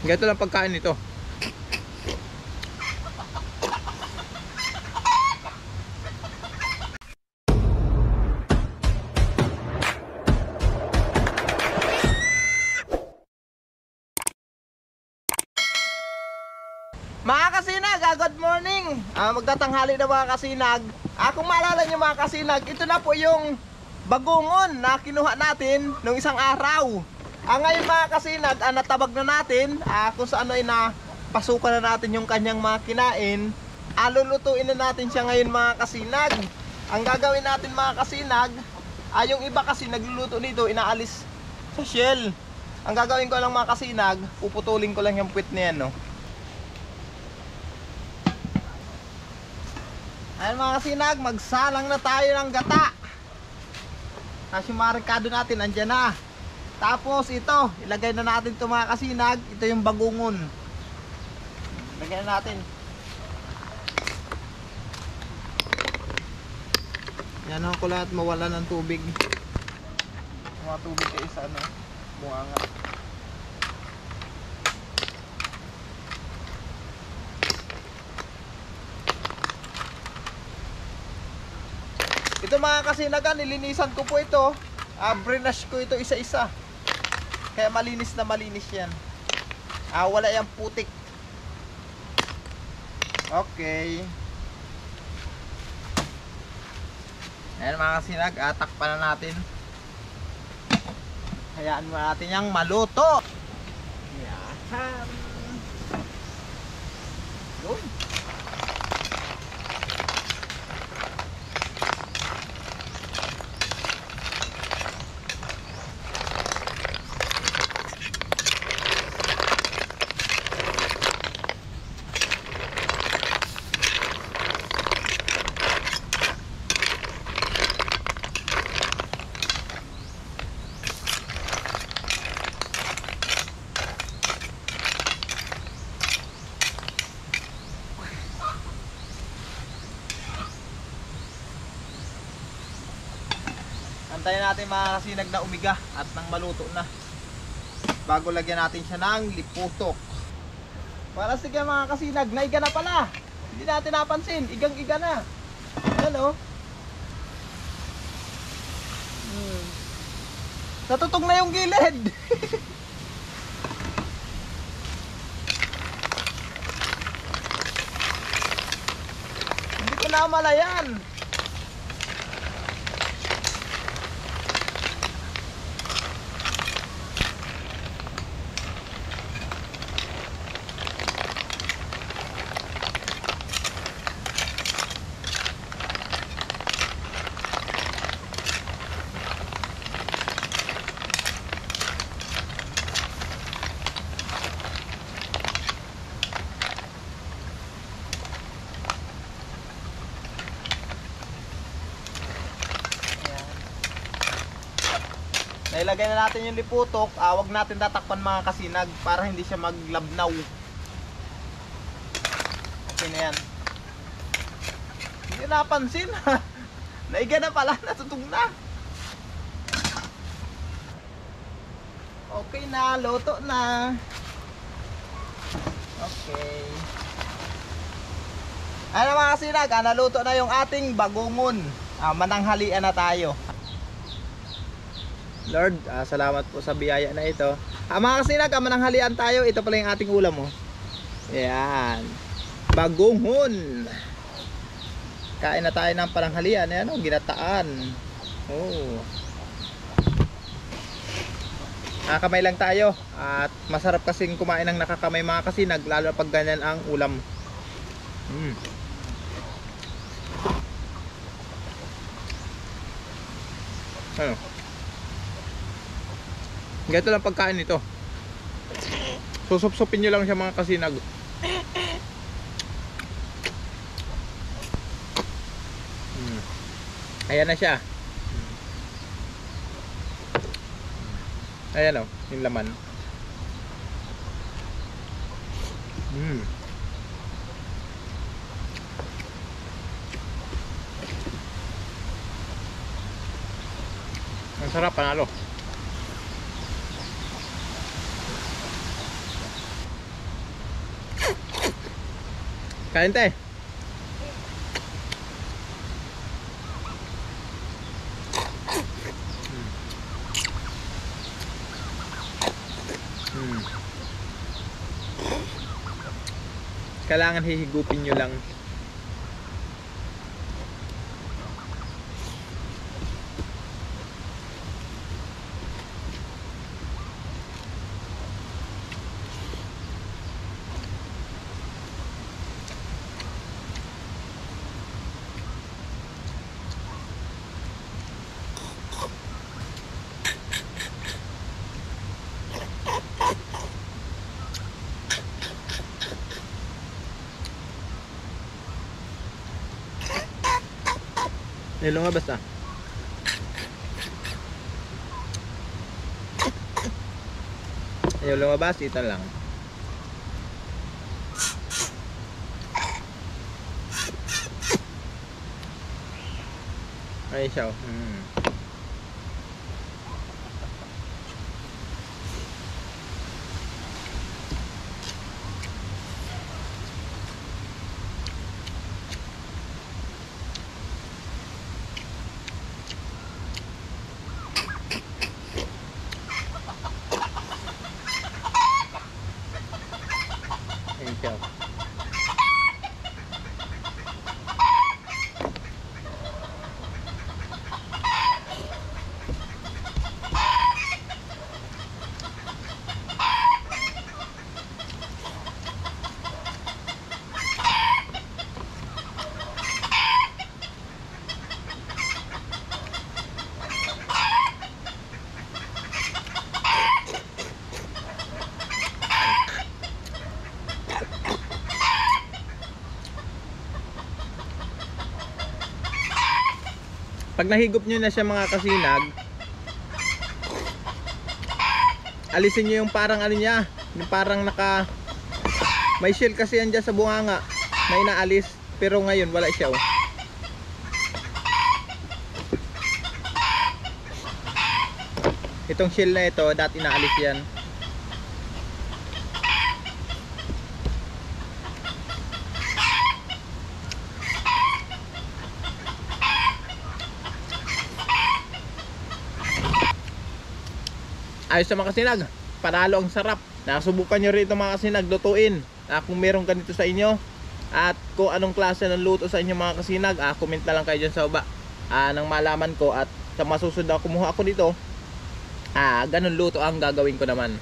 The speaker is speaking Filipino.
Ganito lang pagkain nito. Mga kasinag, good morning! Magtatanghali na mga kasinag. Kung maalala nyo mga kasinag, ito na po yung bagungon na kinuha natin nung isang araw. Ngayon mga kasinag, natabag na natin kung saan ay napasukan na natin yung kanyang mga kinain. Lulutuin na natin siya ngayon mga kasinag. Ang gagawin natin mga kasinag, yung iba kasi nagluluto nito, inaalis sa shell. Ang gagawin ko lang mga kasinag, puputulin ko lang yung puwit na yan, no? Ayan mga kasinag, magsalang na tayo ng gata. Tapos yung mga rekado natin andyan na. Tapos ito, ilagay na natin ito mga kasinag. Ito yung bagungon. Ilagay na natin. Yan ako lahat mawala ng tubig. Mga tubig kayo sa buhanga. Ito mga kasinagan, nilinisan ko po ito. Brenash ko ito isa-isa. Kaya malinis na malinis yan. Wala yung putik. Okay. Ayan mga kasinag, takpan na natin. Hayaan mo natin yung maluto. Yan. Yun. Antayin natin mga kasinag na umiga at nang maluto na bago lagyan natin siya ng liputok. Para sige mga kasinag, naiga na pala. Hindi natin napansin, igang-iga na. Ayan o. Natutong na yung gilid. Hindi ko na malayan. Nailagay na natin yung liputok. Wag natin tatakpan mga kasinag para hindi siya maglabnaw. Okay na yan. Hindi napansin. Naiga na pala, natutong na. Okay na, luto na. Okay. Ano mga kasinag, naluto na yung ating bagungon. Mananghalian na tayo. Lord, salamat po sa biyaya na ito. Mga kasinag, mananghalian tayo. Ito pala yung ating ulam mo. Ayan, bagungon. Kain na tayo ng pananghalian. Ayan o, ginataan. Nakakamay lang tayo. At masarap kasing kumain ng nakakamay mga kasinag, lalo pag ganyan ang ulam. Ano? Ganito lang pagkain nito. Susupsupin nyo lang siya mga kasinag. Ayan na siya. Ayan o, yung laman. Ang sarap, panalo. Kain te. Kailangan hihigupin nyo lang. Lumabas ah. Ayaw lumabas, ito lang. Ay siya. Siya. Pag nahigop nyo na siya mga kasinag, alisin nyo yung parang ano niya, yung parang naka may shell kasi yan dyan sa bunganga na inaalis, pero ngayon wala siya oh. Itong shell na ito dati inaalis yan. Ayos sa mga kasinag, panalo ang sarap. Nasubukan nyo rin itong mga kasinag, lutuin. Kung meron ganito sa inyo, at kung anong klase ng luto sa inyo mga kasinag, comment na lang kayo dyan sa baba nang malaman ko. At sa masusunod na kumuha ako dito, ganun luto ang gagawin ko naman.